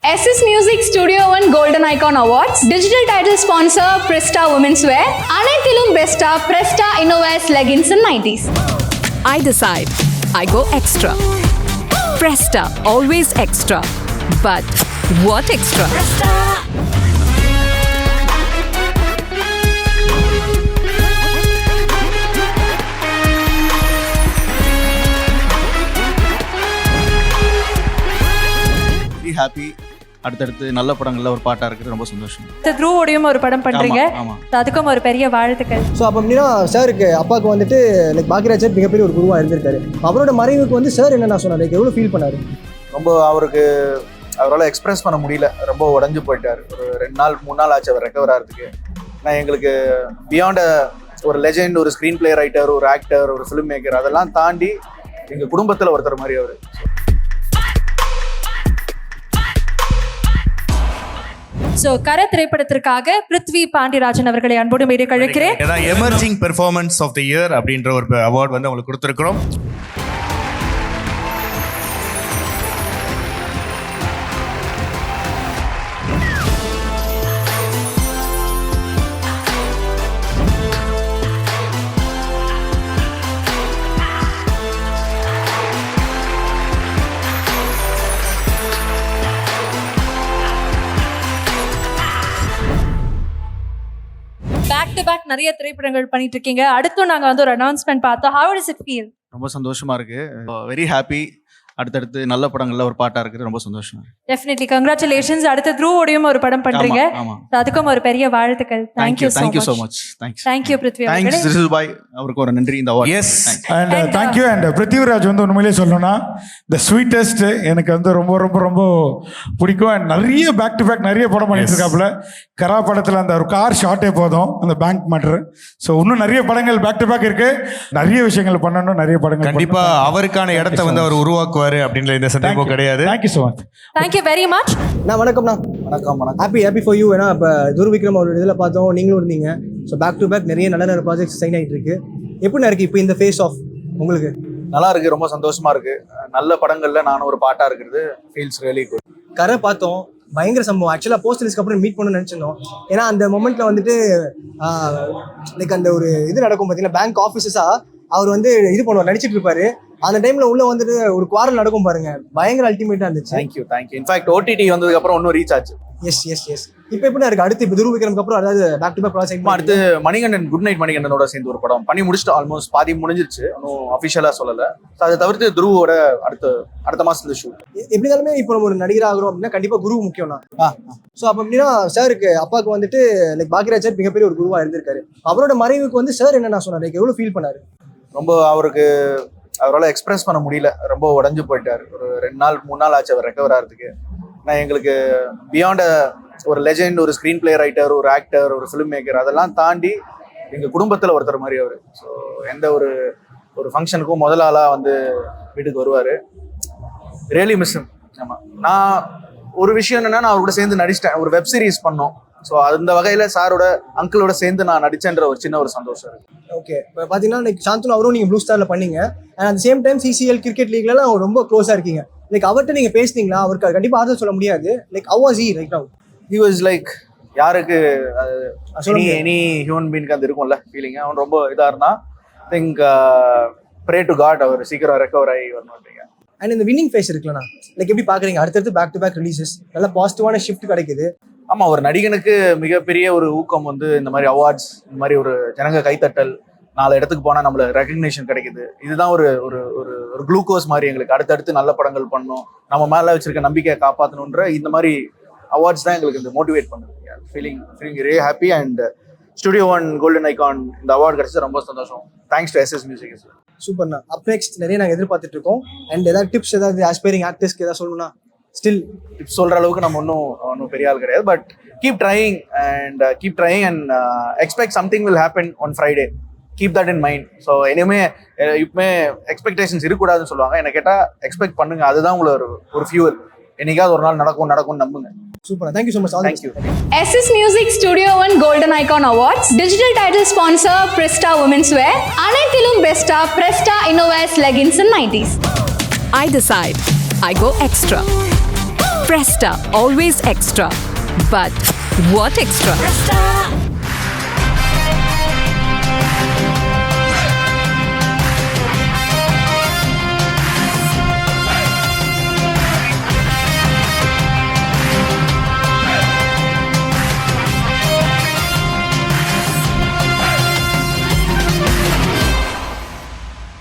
SS Music Studio One Golden Icon Awards, digital title sponsor Presta Women's Wear, Anaithilum Besta Presta Innova's Leggings and Nighties. I decide. I go extra. Presta, always extra. But what extra? Presta. Happy. அடுத்தடுத்து நல்ல படங்கள்ல ஒரு பாட்டா இருக்குது, ரொம்ப சந்தோஷம். த்ரூவோடையும் ஒரு படம் பண்றீங்க, அதுக்கும் ஒரு பெரிய வாழ்த்துக்கள். ஸோ அப்போ அப்படின்னா சாருக்கு அப்பாவுக்கு வந்துட்டு லைக் பாக்யராஜ் சார் மிகப்பெரிய ஒரு குருவாக இருந்திருக்காரு. அவரோட மறைவுக்கு வந்து சார் என்ன சொன்னார், லைக் எவ்வளோ ஃபீல் பண்ணாரு? ரொம்ப அவரால் எக்ஸ்பிரஸ் பண்ண முடியல, ரொம்ப உடஞ்சு போயிட்டார். ஒரு 2 நாள் 3 நாள் ஆச்சு அவர் ரெக்கவர் ஆகிறதுக்கு. நான் எங்களுக்கு பியாண்ட் ஒரு லெஜெண்ட், ஒரு ஸ்க்ரீன் பிளே ரைட்டர், ஒரு ஆக்டர், ஒரு ஃபிலிம் மேக்கர், அதெல்லாம் தாண்டி எங்கள் குடும்பத்தில் ஒருத்தர் மாதிரி அவர். சோ கர திரைப்படத்திற்காக பிருத்வி பாண்டியராஜன் அவர்களை அன்போடு மேடை கழிக்கிறேன். Emerging performance of the year அப்படின்ற ஒரு அவார்ட் வந்து உங்களுக்கு கொடுத்துருக்கிறோம். பேக் டு பேக் நிறைய திரைப்படங்கள் பண்ணிட்டு இருக்கீங்க. அடுத்தும் நாங்க வந்து ஒரு அனௌன்ஸ்மெண்ட் பார்த்தோம். How does it feel? ரொம்ப சந்தோஷமா இருக்கு, வெரி ஹாப்பி. அடுத்தடுத்து நல்ல படங்கள்ல ஒரு பாட்டா இருக்குது, ரொம்ப சந்தோஷம். Definitely congratulations. அடுத்து த்ரூவோடையும் ஒரு படம் பண்றீங்க, அதுக்கும் ஒரு பெரிய வாழ்த்துக்கள். Thank you so much. Thank you Prithvi அவர்களே. Thanks Cecil bhai, அவருக்கு ஒரு நன்றி இந்த award. Yes, and thank you. And Prithviraj வந்து உண்மையிலேயே சொல்லணும்னா the sweetest, எனக்கு வந்து ரொம்ப ரொம்ப ரொம்ப பிடிக்கும். அண்ட் நிறைய பேக் டு பேக் நிறைய படம் பண்ணிட்டு இருக்காப்புல. கரா படத்தில் அந்த ஒரு கார் ஷார்ட்டே போதும், அந்த பேங்க் மேட்டர். ஸோ இன்னும் நிறைய படங்கள் பேக் டு பேக் இருக்கு, நிறைய விஷயங்கள் பண்ணணும், நிறைய படங்கள் கண்டிப்பா அவருக்கான இடத்தை வந்து அவர் உருவாக்குவார் அப்படின்ற இந்த சந்தேகம் கிடையாது. Thank you so much. Thank you very much. வணக்கம்ண்ணா. வணக்கம். Happy for you. ஏன்னா இப்போ துருவிக்ரம் அவரோட இதில் பார்த்தோம், நீங்களும் இருந்தீங்க. ஸோ பேக் டு பேக் நிறைய நல்ல ப்ராஜெக்ட்ஸ் சைன் ஆகிட்டு இருக்கு. எப்படின்னா இருக்கு இப்போ இந்த ஃபேஸ் ஆஃப் உங்களுக்கு? நல்லா இருக்கு, ரொம்ப சந்தோஷமா இருக்கு. நல்ல படங்கள்ல நானும் ஒரு பாட்டா இருக்கிறது ஃபீல்ஸ் ரியலி குட். கரை பார்த்தோம், பயங்கர சம்பவம். ஆக்சுவலாக போஸ்டர்ஸ்க்கு அப்புறம் மீட் பண்ணணும்னு நினச்சிருந்தோம். ஏன்னா அந்த மொமெண்ட்ல வந்துட்டு லைக் அந்த ஒரு இது நடக்கும் பார்த்தீங்கன்னா, பேங்க் ஆஃபீஸஸாக அவர் வந்து இது பண்ணுவார், நடிச்சிட்டு இருப்பாரு. அந்த டைம்ல உள்ள வந்துட்டு ஒரு குவாரல் நடக்கும் பாருங்க, பயங்கர அல்டிமேட்டா இருந்துச்சு. தேங்க்யூ. இன்ஃபேக்ட் OTT வந்ததுக்கு அப்புறம் இன்னும் ரீச் ஆச்சு. எஸ். இப்போ எப்படி இருக்கு அடுத்து? இப்போ துருவிக்ரம்க்கு அப்புறம் அதாவது பேக் டு பேக் ப்ராஜெக்ட் அடுத்து மணிகண்டன், குட் நைட் மணிகண்டனோட சேர்ந்து ஒரு படம் பண்ணி முடிச்சுட்டு ஆல்மோஸ்ட் பாதி முடிஞ்சிருச்சு, இன்னும் அஃபிஷியலா சொல்லல. அதை தவிர்த்து துருவோட அடுத்த மாசத்துல ஷூட். எப்படி இருந்தாலுமே இப்போ நம்ம ஒரு நடிகர் ஆகிறோம் அப்படின்னா கண்டிப்பா குரு முக்கியம் தான். ஸோ அப்போ அப்படின்னா சாருக்கு அப்பாவுக்கு வந்துட்டு லைக் பாக்யராஜ் சார் மிகப்பெரிய ஒரு குருவா இருந்திருக்காரு. அவரோட மறைவுக்கு வந்து சார் என்ன சொன்னார், லைக் எவ்வளவு ஃபீல் பண்ணாரு? ரொம்ப அவரால் எக்ஸ்பிரஸ் பண்ண முடியல, ரொம்ப உடஞ்சு போயிட்டார். ஒரு 2 நாள் 3 நாள் ஆச்சு அவர் ரெக்கவர் ஆகிறதுக்கு. நான் எங்களுக்கு பியாண்ட் ஒரு லெஜெண்ட், ஒரு ஸ்க்ரீன் பிளே ரைட்டர், ஒரு ஆக்டர், ஒரு ஃபிலிம் மேக்கர், அதெல்லாம் தாண்டி எங்கள் குடும்பத்தில் ஒருத்தர் மாதிரி அவர். ஸோ எந்த ஒரு ஃபங்க்ஷனுக்கும் முதல் ஆளாக வந்து வீட்டுக்கு வருவார். Really miss. ஆமாம், நான் ஒரு விஷயம் என்னென்னா, நான் அவர் கூட சேர்ந்து நடிச்சிட்டேன், ஒரு வெப் சீரிஸ் பண்ணோம். ஸோ அந்த வகையில் சாரோட அங்கிளோட சேர்ந்து நான் நடிச்சேன்ற ஒரு சின்ன ஒரு சந்தோஷம் இருக்கு. ஓகே, இப்போ பார்த்தீங்கன்னா லைக் சாந்தனு அவரும் நீங்கள் ப்ளூ ஸ்டாரில் பண்ணீங்க. And at same time CCL cricket லீக்லாம் ரொம்ப க்ளோஸாக இருக்கீங்க. லைக் அவர்கிட்ட நீங்கள் பேசுனீங்களா? அவருக்கு கண்டிப்பாக ஆறுதல் சொல்ல முடியாது. Like how was he right now? He was like, யாருக்கு எனி ஹியூமன் பீனுக்கு அது இருக்கும்ல ஃபீலிங். அவன் ரொம்ப இதாக இருந்தான். திங்க் ப்ரே டு காட் அவர் சீக்கிரம் ரெக்கவர் ஆகி வரணும். அண்ட் இந்த வின்னிங் ஃபேஸ் இருக்குல்லண்ணா, லைக் எப்படி பார்க்குறீங்க? அடுத்தடுத்து பேக் டு பேக் ரிலீசஸ், நல்ல பாசிட்டிவான ஷிஃப்ட் கிடைக்குது. ஆமாம், ஒரு நடிகனுக்கு மிகப்பெரிய ஒரு ஊக்கம் வந்து இந்த மாதிரி அவார்ட்ஸ், இந்த மாதிரி ஒரு ஜனங்க கைத்தட்டல், 4 இடத்துக்கு போனால் நம்மள ரெகக்னேஷன் கிடைக்குது. இதுதான் ஒரு ஒரு ஒரு குளுக்கோஸ் மாதிரி எங்களுக்கு. அடுத்தடுத்து நல்ல படங்கள் பண்ணணும், நம்ம மேலே வச்சிருக்க நம்பிக்கையை காப்பாற்றணுன்ற இந்த மாதிரி அவார்ட்ஸ் தான் எங்களுக்கு இந்த மோட்டிவேட் பண்ணுது. Feeling very happy. And studio one golden icon இந்த அவார்டு கிடைச்சது ரொம்ப சந்தோஷம். Thanks to SS Music. சூப்பர்ண்ணா. அப் நெக்ஸ்ட் நிறைய நாங்கள் எதிர்பார்த்துட்டு இருக்கோம். அண்ட் ஏதாவது டிப்ஸ், ஏதாவது ஆஸ்பைரிங் ஆக்டர்ஸ்க்கு ஏதாவது சொல்லணும்னா? ஸ்டில் டிப்ஸ் சொல்கிற அளவுக்கு நம்ம ஒன்றும் பெரிய ஆள் கிடையாது. But keep trying and expect something will happen on Friday. Keep that in mind. So இனிமே இப்பவுமே எக்ஸ்பெக்டேஷன்ஸ் இருக்கக்கூடாதுன்னு சொல்லுவாங்க. என்ன கேட்டால் எக்ஸ்பெக்ட் பண்ணுங்க, அதுதான் உங்களை ஒரு ஃபியூவல். என்னைக்காவது ஒரு நாள் நடக்கும்னு நம்புங்க. Super, thank you so much. Thank you. SS Music Studio One Golden Icon Awards, digital title sponsor Presta Women's Wear, Anaithilum Besta Presta Innova's Leggings and Nighties. I decide. I go extra. Presta, always extra. But what extra?